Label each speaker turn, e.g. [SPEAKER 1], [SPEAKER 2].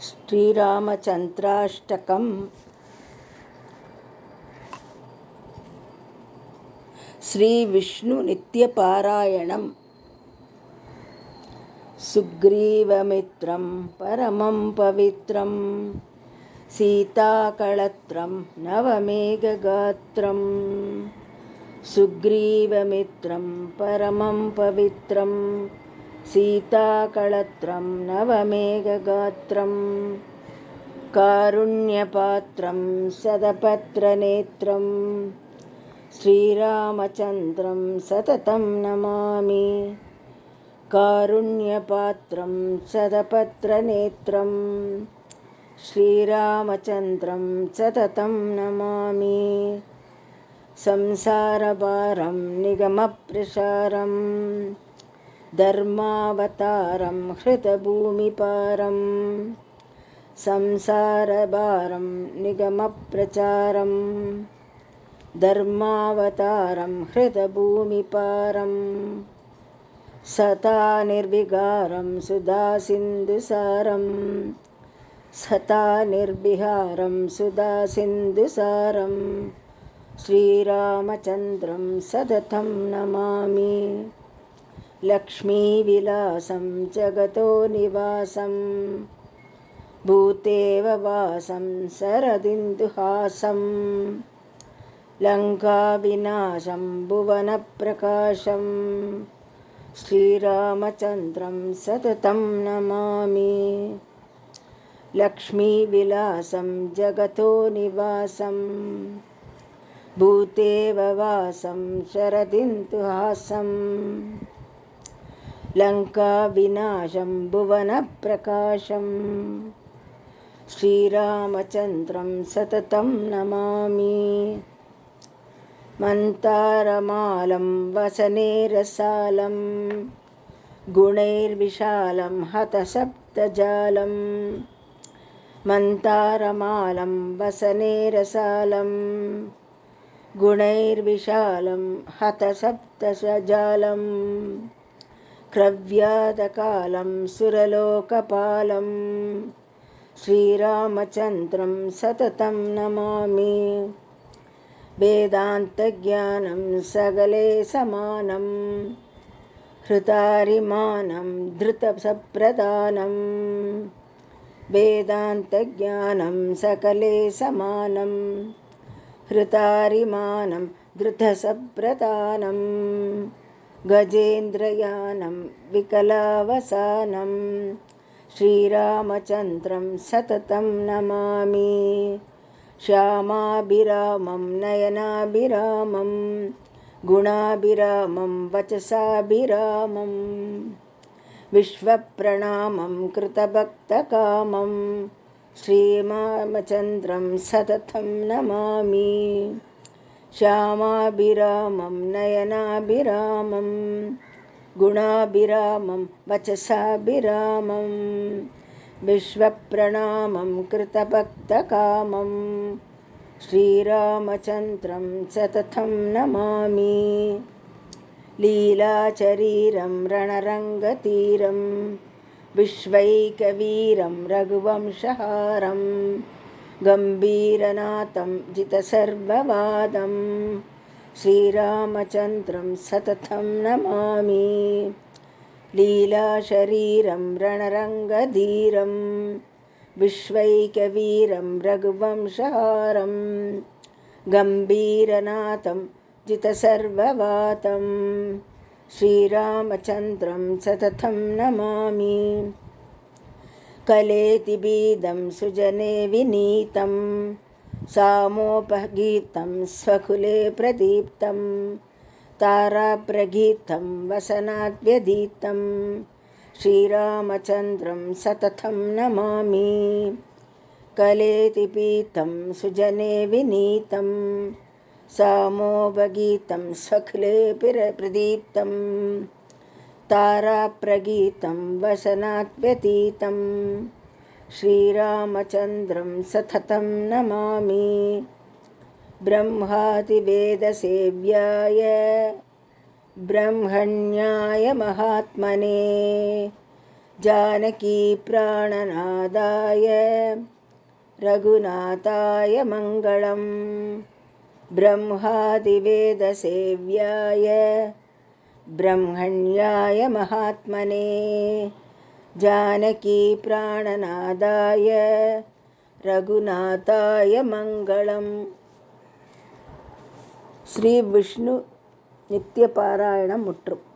[SPEAKER 1] श्रीरामचन्द्राष्टकम्। श्रीविष्णुनित्यपारायणम्। सुग्रीवमित्रं परमं पवित्रं सीताकळत्रं नवमेघगात्रम्। सुग्रीवमित्रं परमं पवित्रं सीताकळत्रं नवमेघगात्रम्। कारुण्यपात्रं सदपत्रनेत्रं श्रीरामचन्द्रं सततं नमामि। कारुण्यपात्रं सदपत्रनेत्रं श्रीरामचन्द्रं सततं नमामि। संसारभारं निगमप्रसारं धर्मावतारं हृतभूमिपारं। संसारभारं निगमप्रचारं धर्मावतारं हृतभूमिपारं। सता निर्विकारं सुधासिन्धुसारं सता निर्विहारं सुधासिन्धुसारं श्रीरामचन्द्रं सततं नमामि। लक्ष्मीविलासं जगतो निवासं भूतेव वासं शरदिन्दुहासं। लङ्काविनाशं भुवनप्रकाशं श्रीरामचन्द्रं सततं नमामि। लक्ष्मीविलासं जगतो निवासं भूतेव वासं शरदिन्दुहासं। लङ्काविनाशं भुवनप्रकाशं श्रीरामचन्द्रं सततं नमामि। मन्तारमालं वसने रसालं गुणैर्विशालं हतसप्तजालं। मन्तारमालं वसने रसालं गुणैर्विशालं हतसप्तजालं। क्रव्यादकालं सुरलोकपालं श्रीरामचन्द्रं सततं नमामि। वेदान्तज्ञानं सकले समानं हृतारिमानं धृतसप्रधानं। वेदान्तज्ञानं सकले समानं हृतारिमानं धृतसप्रधानं। गजेन्द्रयानं विकलावसानं श्रीरामचन्द्रं सततं नमामि। श्यामाभिरामं नयनाभिरामं गुणाभिरामं वचसाभिरामं। विश्वप्रणामं कृतभक्तकामं श्रीरामचन्द्रं सततं नमामि। श्यामाभिरामं नयनाभिरामं गुणाभिरामं वचसाभिरामं। विश्वप्रणामं कृतभक्तकामं श्रीरामचन्द्रं सततं नमामि। लीलाचरीरं रणरङ्गतीरं विश्वैकवीरं रघुवंशहारं गम्भीरनाथं जितसर्ववादं श्रीरामचन्द्रं सततं नमामि। लीलाशरीरं रणरङ्गधीरं विश्वैकवीरं रघुवंशहारं गम्भीरनाथं जितसर्ववादं श्रीरामचन्द्रं सततं नमामि। कलेतिबीदं सुजने विनीतं सामोपगीतं स्वकुले प्रदीप्तं। ताराप्रगीतं वसनाद्यधीतं श्रीरामचन्द्रं सततं नमामि। कलेतिपीतं सुजने विनीतं सामोपगीतं स्वकुले प्रदीप्तं। ताराप्रगीतं वसनाद्यतीतं श्रीरामचन्द्रं सततं नमामि। ब्रह्मादिवेदसेव्याय ब्रह्मण्याय महात्मने जानकी प्राणनादाय रघुनाथाय मङ्गलम् ब्रह्मादिवेदसेव्याय ब्रह्मण्याय महात्मने जानकी प्राणनादाय रघुनाथाय मङ्गलम्. శ్రీ విష్ణు నిత్యపారాయణం ముట్టు.